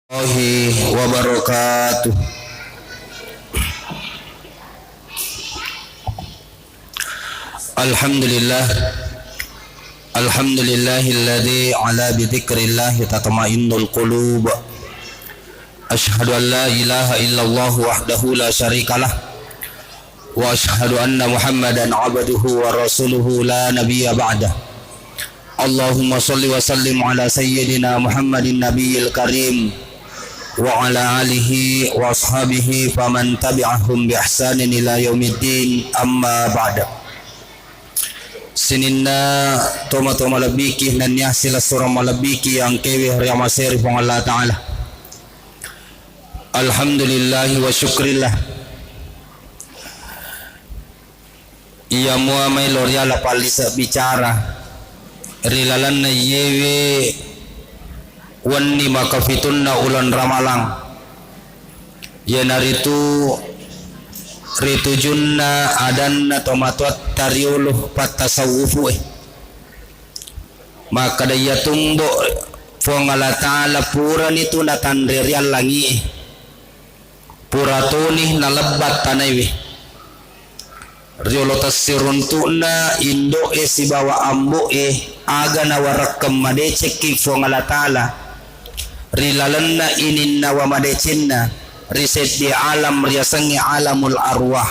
Warahmatullahi wabarakatuh. Alhamdulillahilladzi ala bidzikrillahi tatma'innul qulub. Asyhadu an la ilaha illallah wahdahu la syarikalah wa asyhadu anna Muhammadan 'abduhu wa rasuluhu la nabiyya ba'dah. Allahumma shalli wa sallim ala sayyidina Muhammadin nabiyil karim wa ala alihi wa ashabihi faman tabi'ahum bi ihsanin ila yaumiddin, amma ba'da. Sininna toma labiki nan yahsila surah malabiki yang kewe ya masiri pong Allah Ta'ala. Alhamdulillahi wa syukrillah. Iya muamai loriala palisa bicara rilalan na yewe wanni makafitunna ulan ramalang yanaritu ritujunna adanna tomatwat tariuluh patasawufu maka daya tumbo fongala ta'ala pura nitu natandririal langi pura tunih nalebat tanaiwi riolotas siruntuna indo si bawa ambo aga nawarakam madeceki fongala ta'ala rilalanna ininna wa madecinna riset di alam riasangi alamul arwah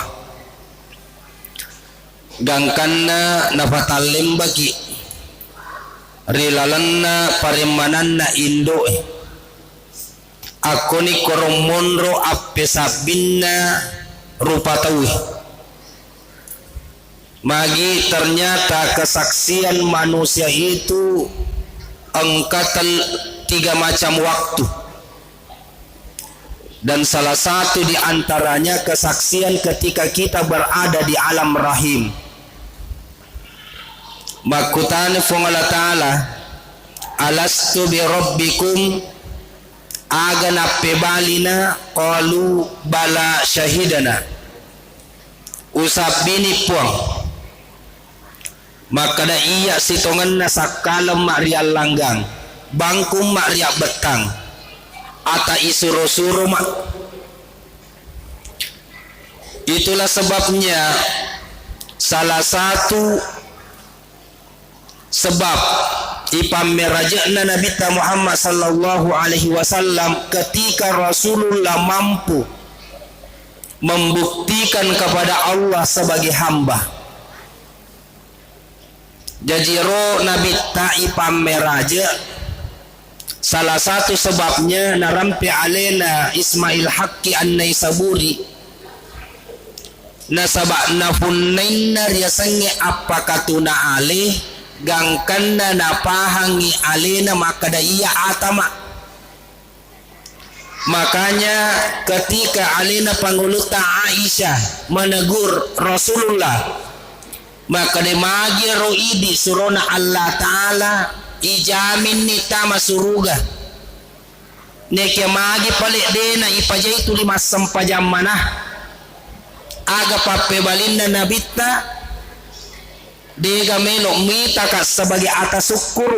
gangkanna napatalim bagi rilalanna parimananna indo aku ni koromonro ape sabinna rupa tawi magi ternyata kesaksian manusia itu angkatan 3 macam waktu, dan salah satu di antaranya kesaksian ketika kita berada di alam rahim. Makutane fongala ta'ala alastu bi rabbikum agana pebalina qalu bala syahidana usabini puang maka da iya sitonganna sakalam marial langgang bangkum mak riak betang ata isuro-suro mak. Itulah sebabnya salah satu sebab ipamerajakna Nabi Muhammad sallallahu alaihi wasallam ketika Rasulullah mampu membuktikan kepada Allah sebagai hamba. Jadi roh Nabi ipameraja salah satu sebabnya narampi alena Ismail Haqqi an-Naisaburi nasabakna funnainna riasangi apa katuna alih gangkanna napahangi alena maka da iya atama. Makanya ketika alena panguluta Aisyah menegur Rasulullah maka de magi roidi surona Allah Ta'ala ijamin ni tama suruga neke magi palik dena ipajai tu 5 sempajam mana aga pape balinna nabita dega melo mita ka sebagai atas syukur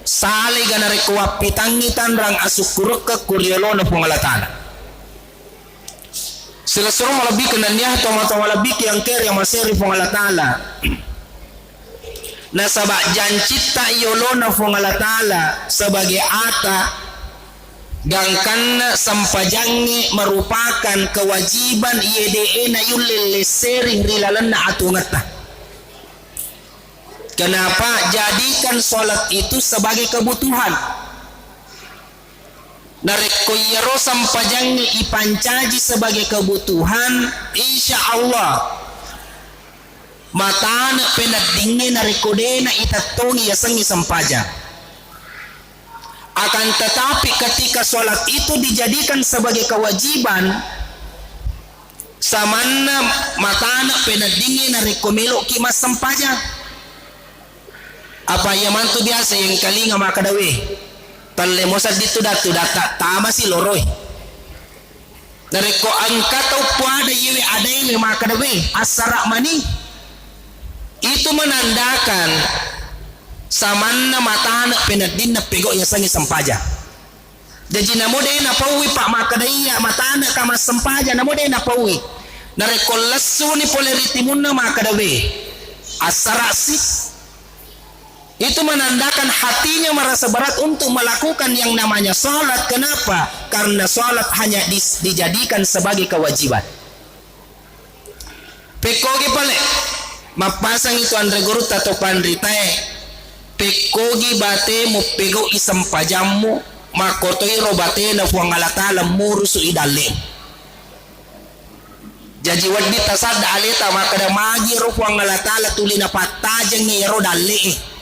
sale gana rekuap pitangi tanrang asyukur ke kuriolo na pengalatan sila suruh malabik nandiah atau malabik yang kere yang masih pengalatala na sabak jancita iolona fongala ta'ala sebagai ata gangkan sampajangi merupakan kewajiban IEDE na yulil leseri rilalan na atungata. Kenapa? Jadikan sholat itu sebagai kebutuhan. Narekoyero sampajangi ipancaji sebagai kebutuhan, insya Allah matana penadingin na rekodena itatongi yasangi sampaja. Akan tetapi ketika sholat itu dijadikan sebagai kewajiban samana matana penadingin na rekomelo kimas sampaja apa yaman tu biasa yang kalinga makadawe talle mosad dito data tama si loroy nareko angkatau puada yewe adai makadawe asara mani itu menandakan samanna matana penadin na pego ya sangi sampaja. Jadi namo de na pawi pak makadaya matana kama sempaja namo de na pawi. Narekolesu ni poleritimunna makadawe. Asarasi itu menandakan hatinya merasa berat untuk melakukan yang namanya sholat. Kenapa? Karena sholat hanya dijadikan sebagai kewajiban. Pekogi pale mapasang itu andre guru tato pandritae. Pekogi bate mo pego isam pajamu makotoi robate na fuangalata lamurusu idale. Jadi wadi tasad aleta makada magi ro fuangalata la tulina patajang ni ro dale.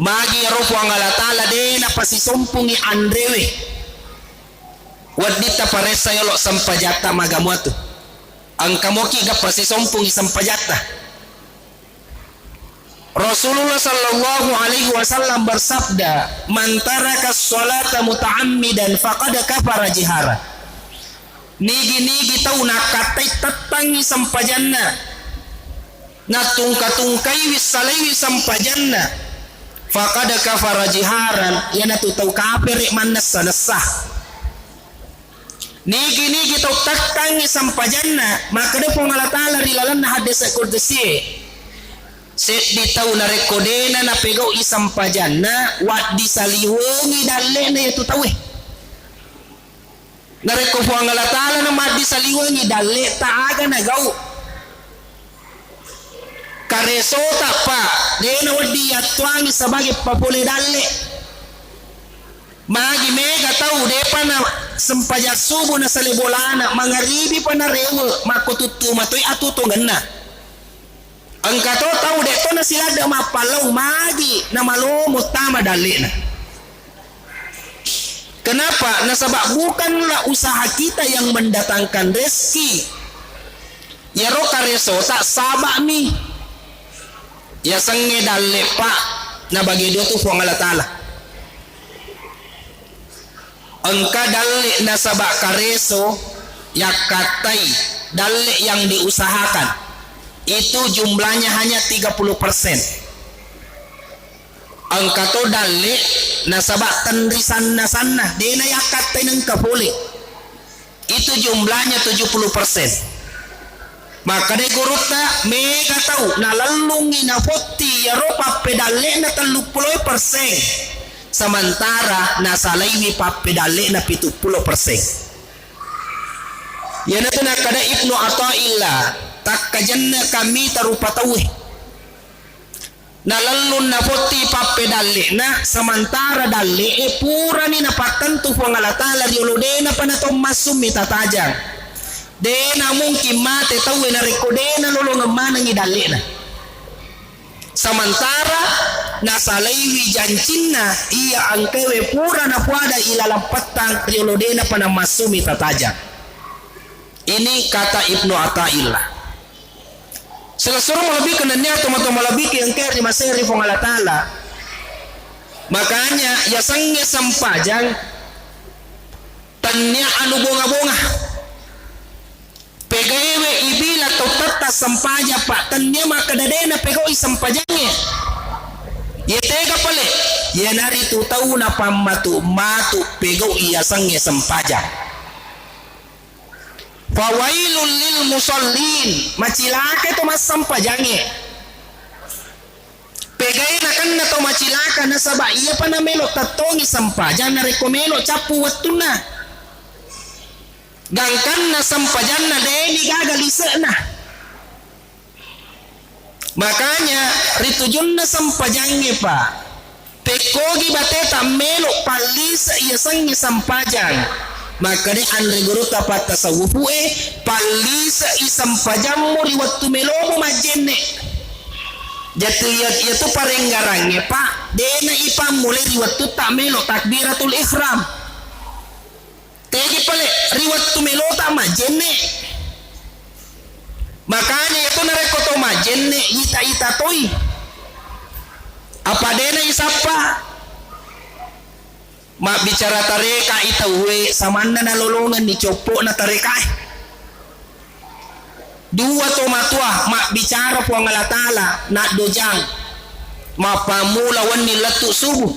Magi ro fuangalata la de na pasisompungi andrewe. Wadi ta paresa yolo sampajata magamuatu. Ang kamoki ga pasisompungi sampajata. Rasulullah sallallahu alaihi wasallam bersabda, "Man taraka sholata muta'ammidan faqad kafara jihara." Nigi-nigi tau nakatai tatangi sampajanna. Natungka-tungkai wisalai sampajanna. Faqad kafara jiharan, yana tu tau kafir manas sanasah. Nigi-nigi tau tatangi sampajanna, maka de Allah Ta'ala rilalan hadis qudsi. Set di tahu na rekodena na pegaw isang pajanna wat di saliwengi dalle na itu tahu na reko po ang alatala na mat di saliwengi dalle taaga na gaw karesota pa de na wat di atwangi sabagi papuli dalle magi mega tahu de pa na sempajat subuh na salibolana mangaribi pa na rewe makututuma to'y atutungan na. Ang kato tahu dek to na sila da mapalau magi na malumot tama dali na. Kenapa? Nasabak bukanlah usaha kita yang mendatangkan rezeki. Ya ro kareso tak sabak mi. Ya senge dali pak na bagi dia tu fuang Allah Ta'ala. Engka dali nasabak kareso ya katai dali yang diusahakan. Itu jumlahnya hanya 30%. Angka to dali nasabak tendrisan nasana dena yakat teneng kapuli. Itu jumlahnya 70%. Maka de guruta mega tahu na lalungi na poti ya ropa pedale na 30%. Sementara nasalaiwi papedale na 70%. Yana tu nak kada Ibnu Athaillah tak kajanna kami tarupa tauhi na lalun na poti pape dalle na samantara dalle pura ni napatantu po ngalatala riolode na panatom masumi tatajang de na mungkin mate tauhi na rekode na lulungan manang idalle na samantara nasalaiwi jancinna iya angkewe pura na puada ilalampatang riolode na panamasumi tatajang. Ini kata Ibnu Athaillah. Selasoro malabik kananya tomato malabik yang kaya di maseri fong Allah Ta'ala. Makanya ya sangnya sampajang tanya anu bunga-bunga. Pegawe ibila to tata sampaja pak tanya makadadena pegoi sampajangnya. Ya tega pale. Ya nari tu tahu na pamatu matu pegoi ya sangnya sampajang. Fawailul lil musallin macilaka to mas sampajange pegay na kan na to macilaka na saba iya pa na melo tatongi sampajan na rekomelo capu watuna gangkan na sampajan na deni gagalisa na makanya ritujun na sampajange pa pekogi bateta melo palisa iya sangi sampajan. Maka ni andre guru tapat tasawufu palisa isam pajamu riwatu melomu majenne jatu ya tu parenggarangnya pak dena ipam mulai riwatu tak melo takbiratul ihram tegi pale riwatu melo tak majenne makanya itu narekoto majenne ita toy apa dena isapa mak bicara tareka itawe samana na lolongan ni copo na tareka dua to matua mak bicara po ang alatala na dojang mapamula wan ni latu subuh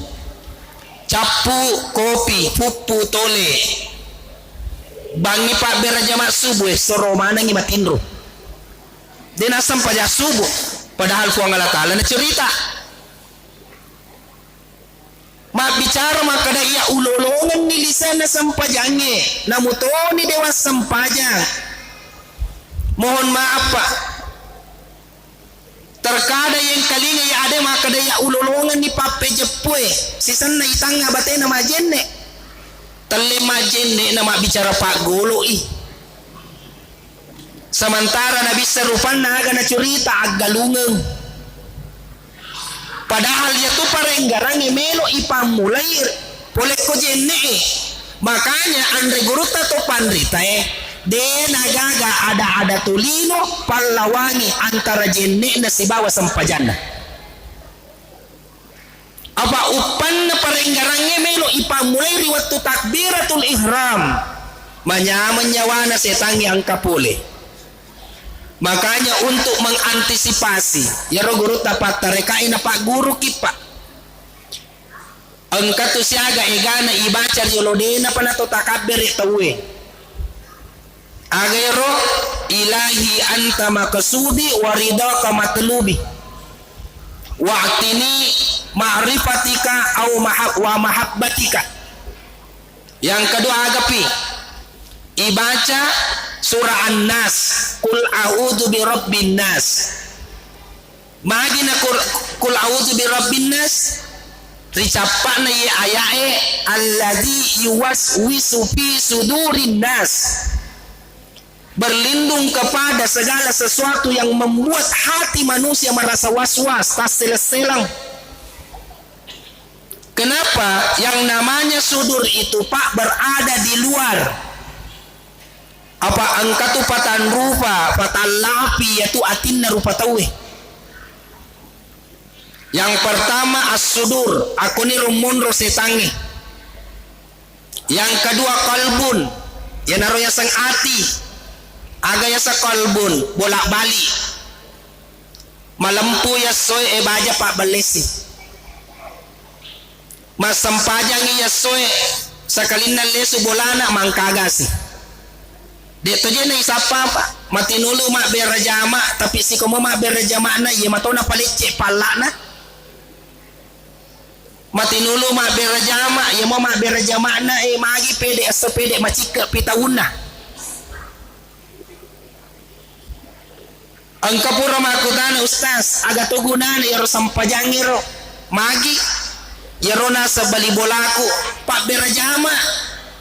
capu kopi pupu tole bangi pak berjamaah subuh soro mana ngi matindro dena sampaja subuh padahal ku Allah taala na cerita mak bicara maka da iya ulolongan ni lisan na sampajange namutoni dewa sampajang mohon maaf pak terkada yang kalinga ya ada maka da ya ulolongan ni pape jepue sisan na itanga bate na majenne tele majenne na mak bicara pak golo sementara nabi serupan naga na cerita aggalungeng padahal ya tu parenggarang melo ipamulai boleh ko jenne makanya andre guruta to pandrita de nagaga ada tulino palawangi antara jenne na si bawa sampajana apa upan na parenggarang melo ipamulai riwatu takbiratul ihram manyaman nyawana setangi angka pole. Makanya untuk mengantisipasi ya ro guru tapat tarekai na pak guru kipa angka tu siaga egana ibaca yolodena panato takabir tawe agero ilahi anta makasudi waridaka matlubi wa'tini ma'rifatika au mahabbatika. Yang kedua agapi ibaca surah An-Nas kul a'udzu birabbin nas magina kul a'udzu birabbin nas ricapana ye ayae alladzi yuwaswisu fi sudurin nas berlindung kepada segala sesuatu yang membuat hati manusia merasa was-was tak sel-selang. Kenapa yang namanya sudur itu pak berada di luar apa angka tu patan rupa patan lapi yaitu atinna rupa tawe. Yang pertama as-sudur aku ni rumun rosetangi. Yang kedua kalbun ya naroya sang ati agaya sa kalbun bolak balik malampu ya soy baja pak balesi masampajang ya soy sakalina lesu bolana mangkagasi. Dito je na isapa pa matinulu mak berjama tapi si komo mak berjama na ye matona palicce pala na matinulu mak berjama ye mo mak berjama na magi pede asepede macika pitauna angka pura makutana ustaz aga tugunan yaro sampajangiro magi yaro nasa bali bolaku pak berjama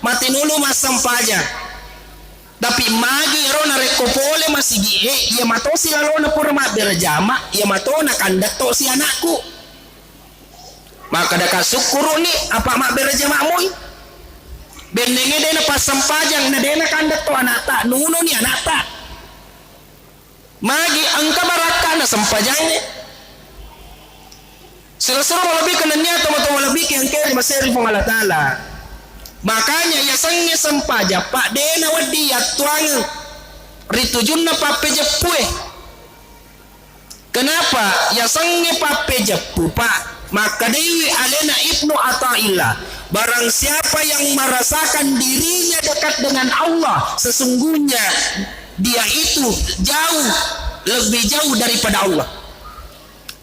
matinulu mas sampajang tapi magi rona rekopole masigi ya mato si lalona pura mak berjama ya mato na kandak to si anakku maka daka syukuru ni apa mak berjama moy bendenge dena pas sampajang na dena kandak to anata nuno ni anata magi angka baraka na sampajangnya sira-sira lebih kenanya tomo-tomo lebih yang kiri maseri pengalatala. Makanya ya sangnya sampaja pak dena wadi atuang ritujunna pape jepue. Kenapa ya sangnya pape jepu pak maka dewi alena ibnu Athaillah barang siapa yang merasakan dirinya dekat dengan Allah sesungguhnya dia itu lebih jauh daripada Allah.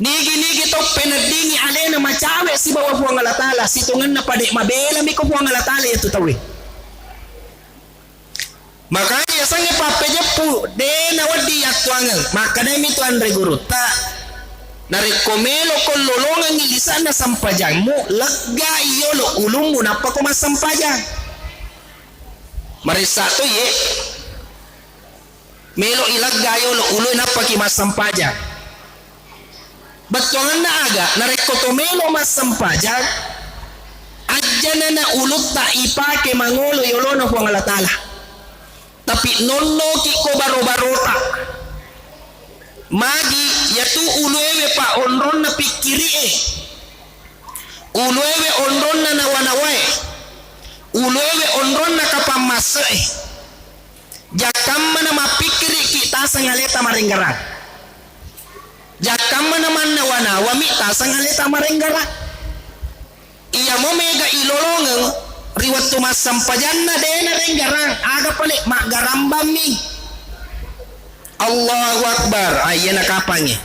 Nigi to penedingi alena macawe si bawa puang Allah Ta'ala situngan na padek mabela mi ko puang Allah Ta'ala itu tawi makanya sange pape jepu dena wadi yatuangan maka demi tuan reguru ta narikomelo kon lolongan ilisan na sampajangmu lega iyolo ulungmu napa ko mas sampajang marisa to ye melo ilagga yolo ulo napa ki mas sampajang betongan na aga narekotomelo mas sampajang ajana na ulut ta ipake mangolo yolono huang Allah Ta'ala tapi nonno ki ko baro-barota magi yatu uluewe pa onron na pikiri uluewe onron na nawanawae uluewe onron na kapamase jakam mana mapikiri kita sangaleta maringgarang jakam naman na wana wami tasang halita marenggara iya mo mega ilolongeng riwat tumas sampajanna dena renggarang aga pale mak garambam mi Allahu Akbar ayana kapange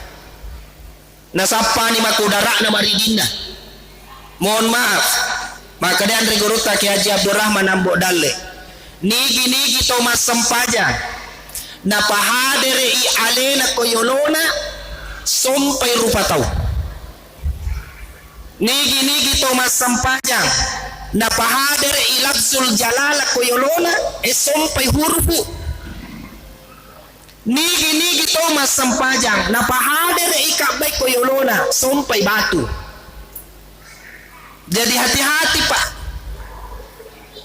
nasapa ni makudara na maridinda mohon maaf maka dia Andre Guruta Ki Haji Abdurrahman Ambo Dalle nigi Thomas Sampaja na pahadere i alena koyolona sompai rupa tau nigi Thomas Sampaja na pahadere i lafzul jalala koyolona sompai hurufu nigi Thomas Sampaja na pahadere i kabai koyolona sompai batu. Jadi hati-hati Pak.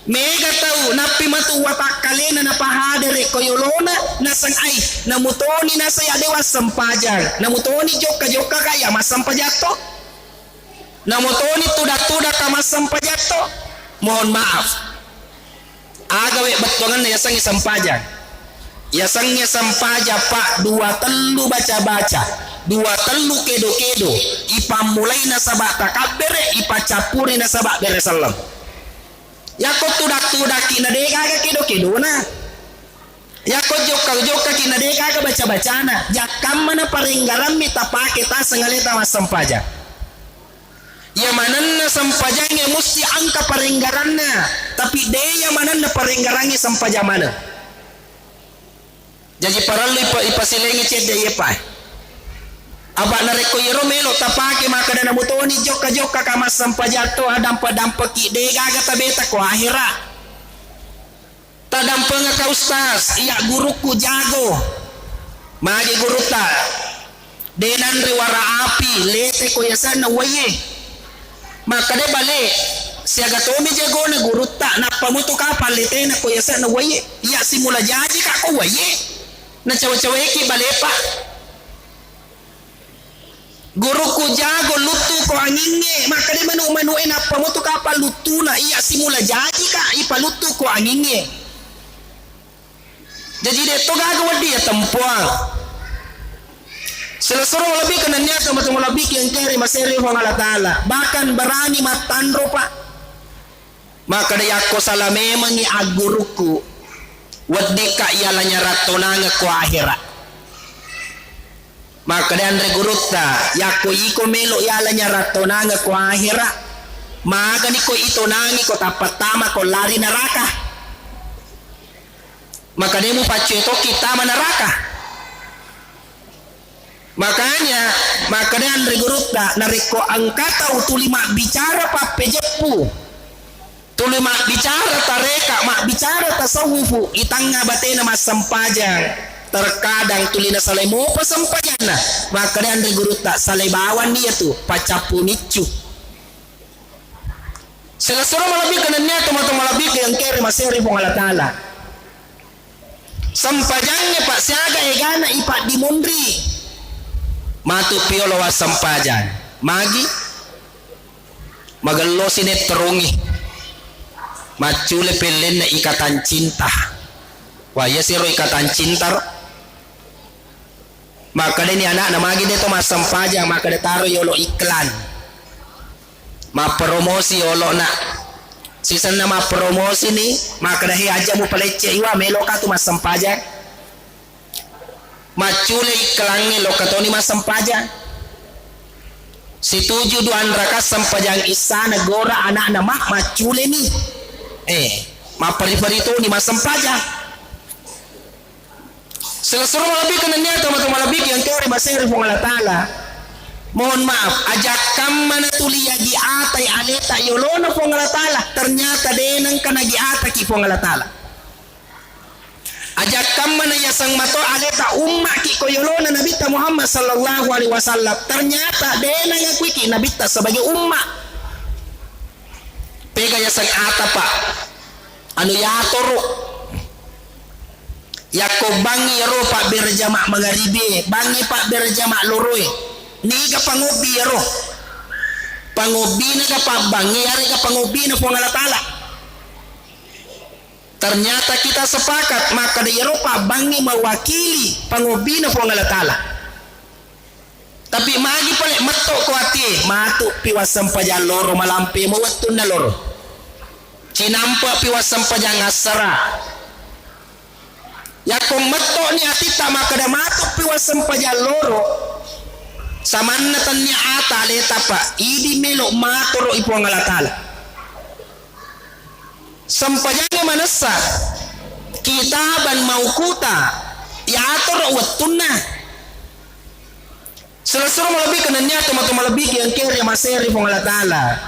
Mega tahu napi matu watak kalena na pahadere koyolona na sang ay namutoni na saya dewa sampajang namutoni joka kaya masampajato namutoni tudak kama sampajato mohon maaf agawe betongan ya sang sampajang ya sangnya sampaja Pak dua telu baca-baca dua telu kedo ipa mulai nasabak takabere ipa capuri nasabak bere salam ya ko tudak kina deka ga kedo na ya ko joka kina deka ga baca-bacana ya kamana paringgaran mita pake ta sengaleta mas sampaja ya mananna sampajangnya musti angka paringgaranna tapi deya mananna paringgarannya sampaja mana jadi paralu ipa silengi cede ye pa aba nareko yero melo tapake maka dana mutoni joka kama sampajato adampa ki de gaga tabeta ko akhira tadampa ka ustaz iya guruku jago magi guruta denan riwara api lete ko yasana waye maka de bale siaga tomi jago na guruta na pamutu ka palete na ko yasana waye iya simula jaji ka ko waye na cawe-cawe ki bale pa guruku jago lutu ko anginge maka de manu apa mo to kapal lutu na iya simula jaji ka ipalutu ko anginge jadi de to gago wadi ya tempuang selasoro lebih kananya sama lebih yang kere maseri ho Allah taala bahkan berani matandro Pak maka de yakko salame mangi aguruku wadi ka yalanya ratonanga ko akhirat maka de Andre Guruta yako iko melo yalanya ratonanga ko akhira maga ni ko itonangi ko tapatama ko lari neraka maka de mu paceto kita neraka makanya maka de Andre Guruta nariko angkata utulima bicara pa pejepu tulima bicara tareka mak bicara tasawufu itanga batena mas sampajang terkadang tulina salai mo pasampajana maka dia Andre Guruta salai bawan dia tuh pacapu nicu selasoro malabik kananya tomato malabik yang kere maseri pong Allah taala sampajangnya Pak siaga egana ipat di mundri matu piolo was sampajan magi magallo sinet terungi macule pelen na ikatan cinta wah ya siro ikatan cinta maka ini anak namagi dito mas sampajang maka detaro yolo iklan ma promosi yolo na sisan na ma promosi ni maka dahi aja mo palece iwa melo ka tu mas sampajang macule iklan ni lokatoni mas sampajang situju duan rakas sampajang isa negora anak nama macule ni ma pari-pari tu ni mas sampajang selasoro malabik kananya teman-teman malabik yang kau masih rifung Allah taala mohon maaf ajak kamana tulia di atai aleta yolono fong Allah taala ternyata denang kana di ata ki fong Allah taala ajak kamana yasang mato aleta umma ki ko yolona nabi Muhammad sallallahu alaihi wasallam ternyata denang aku ki nabi sebagai umma pega yasang ata Pak anu yatoro yako bangi ro Pak berjamak magharibi bangi Pak berjamak loroi ni ga pangobi ro pangobi na ka Pak bangi ari ka pangobi na po Allah taala ternyata kita sepakat maka di ro Pak bangi mewakili pangobi na po Allah taala Tapi magi pale metok ko ati matuk piwasam pajang loro malampi mawatun na loro cinampa piwasam pajang asara ya kong metok ni ati tama kada matuk piwasam pajang loro samanna tannya ata leta pa idi melo matoro ipo ngalatala sampajangnya manasa kitaban maukuta ya ator wattunna Selusur melebih kenanya atau melebih yang kiri maseri pengalatala.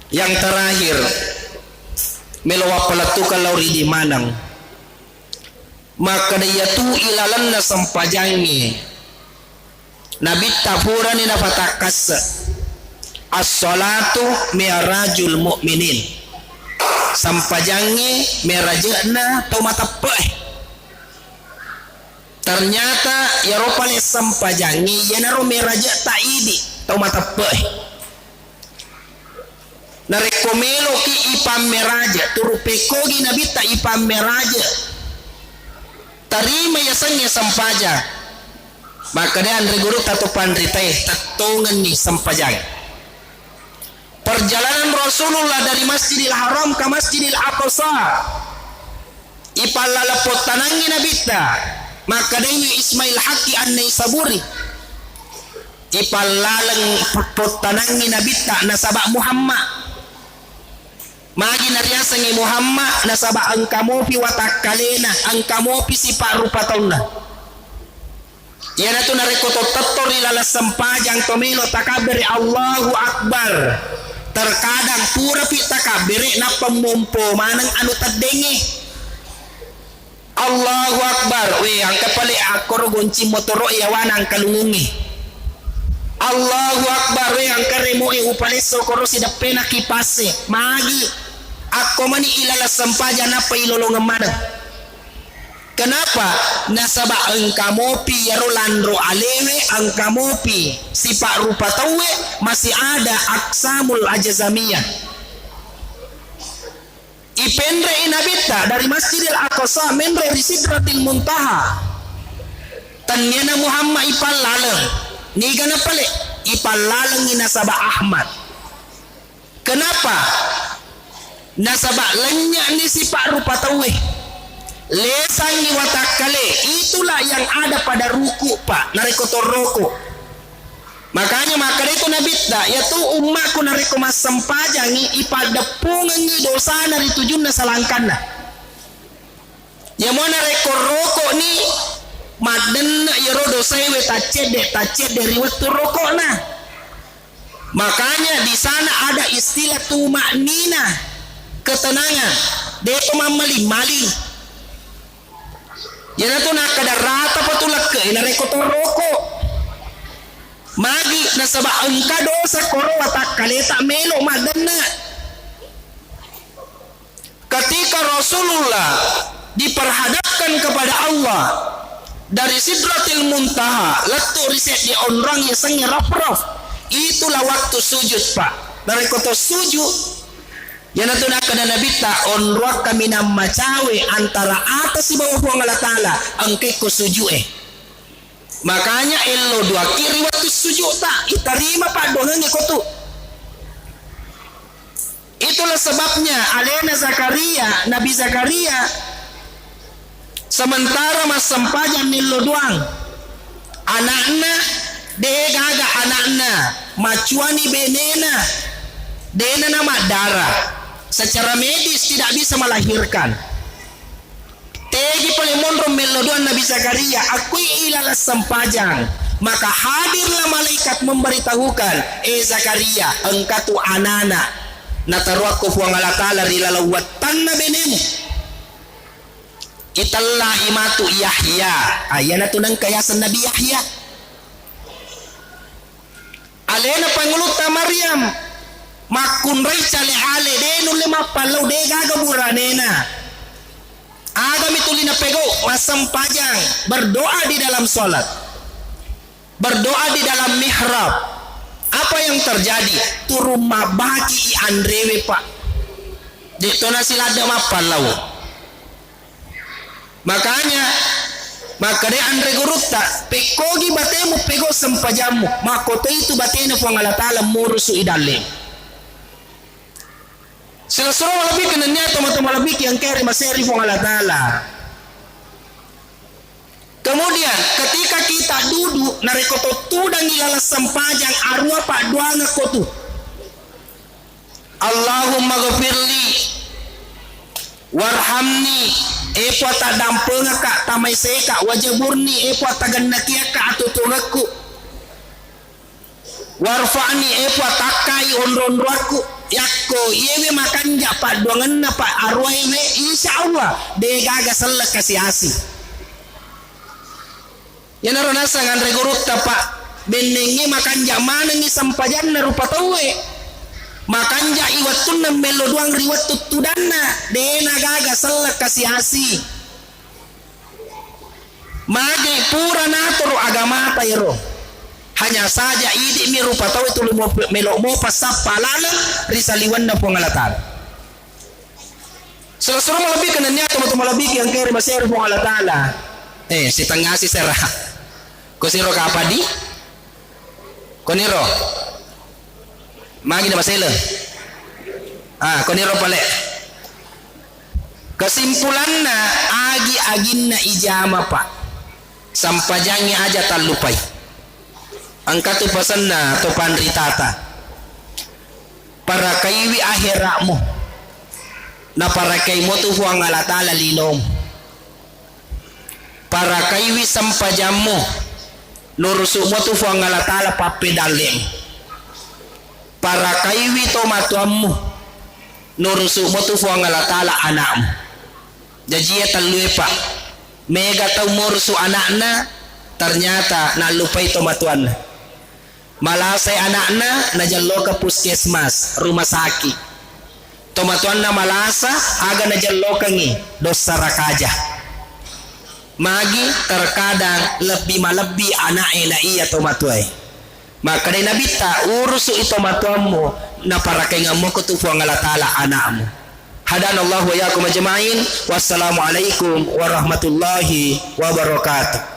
Yang terakhir melawa pelatukan lauri di manang. Maka dia tu ilalan na sampajangi. Nabi tapurani na fatakas. As-salatu mi'rajul mu'minin. Sampajangi merajana tau matapeh. Ternyata ya ropale sampajangi ya naro meraja taidi tau matapeh narekomelo ki ipam meraja turu pekogi nabi ta ipam meraja tarima ya sangnya sampaja maka dia andre guru tato pandritai tatongan ni sampajang perjalanan Rasulullah dari Masjidil Haram ke Masjidil Aqsa ipalalapot tanangi nabi ta maka dewi Ismail Haqi An-Naisaburi ipalalang potanangi nabita nasaba Muhammad magi nariasa ngi Muhammad nasaba ang kamopi watakalena ang kamopi sipa rupa tauna yana tu narekoto tatori lala sampajang tomelo takabiri Allahu Akbar terkadang pura pi takabiri na pemompo manang anu tadengi Allahu Akbar we ang kapali akor gonci motoro yawana ang kalungungi Allahu Akbar we ang karemo e upaleso koro si dapena kipase magi ako mani ilala sampaja na pailolong mana kenapa nasaba ang kamopi yaro landro alewe ang kamopi si pak rupa tawe masih ada aksamul ajazamiyah ipendre inabita dari Masjidil Aqsa mendre di Sidratil Muntaha tanyana Muhammad ipal lalang ni gana pale ipal lalang ni nasaba Ahmad kenapa nasaba lenya ni sipak rupa tawe lesang ni watakale itulah yang ada pada ruku pak narekotor roko makanya maka itu nabita yaitu umatku nariko mas sampajangi ipadepungan ni dosa nari tujun na salangkan na ya mo nariko rokok ni maden na yaro dosa we tacet dari waktu rokok na makanya di sana ada istilah tumaknina ketenangan deko maling ya na to nakadarata patulak ke nariko to rokok magi nasaba angka dosa koro watak kaleta melo madanna ketika Rasulullah diperhadapkan kepada Allah dari Sidratil Muntaha letu riset di orang yang sangat raf itulah waktu sujud pak dari kota sujud yang nanti nak kena nabi ta onruak kami nama cawe antara atas di bawah Allah Taala angke ko sujud makanya elo dua kiri waktu sujud tak itarima pak doangnya kotu itulah sebabnya alena Zakaria Nabi Zakaria sementara mas sempajan nilo doang anaknya degaga anaknya macuani benena dena nama darah secara medis tidak bisa melahirkan tegi paling mondro melodoan Nabi Zakaria akui ilalah sempajang maka hadirlah malaikat memberitahukan Zakaria engkau tu anana nataruakku fuang Allah Ta'ala rilalawat tanna benemu itallah imatu Yahya ayana tunang kayasan Nabi Yahya alena panguluta Maryam makun cale ale denu lima palau de gaga buranena Adam itu lina pego masam pajang berdoa di dalam sholat berdoa di dalam mihrab apa yang terjadi turun mabaki andrewe pak detonasi lada mapalau makanya maka de andre gurutta pekogi batemu pego sampajamu makoto itu batena po Allah taala murusu idalle sila lebih kenanya teman-teman lebih yang kere maseri po Allah taala. Kemudian ketika kita duduk narekoto tudang ilalas sampajang arwah pak duanga kotu Allahumma ghafirli warhamni epo tadampenga ka tamay seka wajaburni epo tagannakia ka atutungakku warfa'ni epo takai onronroaku yakko yewe makanja pak duanganna pak arwah me insyaallah de gaga salak kasih asih yana ronasa ngandre gurutta pak benengi makanja manangi sampajanna rupa tawe makanja iwatun melo duang riwat tutudanna dena gaga salak kasih asih mage pura natoro agama tayro hanya saja idi mi rupa tawe tulu melo mo pasap palala risaliwan na pengalatan sura lebih kenanya teman-teman lebih yang kere masih pengalatan si tengah si serah kosiro kapadi koniro magi na masela koniro pale kesimpulanna agi aginna ijama pak sampajangi aja talupai angkatu pasanna to pandritata para kaiwi akhiramu na para kay mo tu huang alatala lilom para kaiwi sampajamu nurusu mo tu huang alatala papedalim para kaiwi to matuammu nurusu mo tu huang alatala anakmu jajiya taluepa mega tau murusu anakna ternyata nalupai to matuan malasay anakna najallo ka puskesmas rumah sakit tomatuan na malasa aga najallo kangi dosa rakaja magi terkadang lebih malebih anak na iya tomatuay maka day nabita urusu ito matuammu na para kay nga mo kutufu ang alatala anakmu hadanallahu wa yakum ajma'in wassalamu alaikum warahmatullahi wabarakatuh.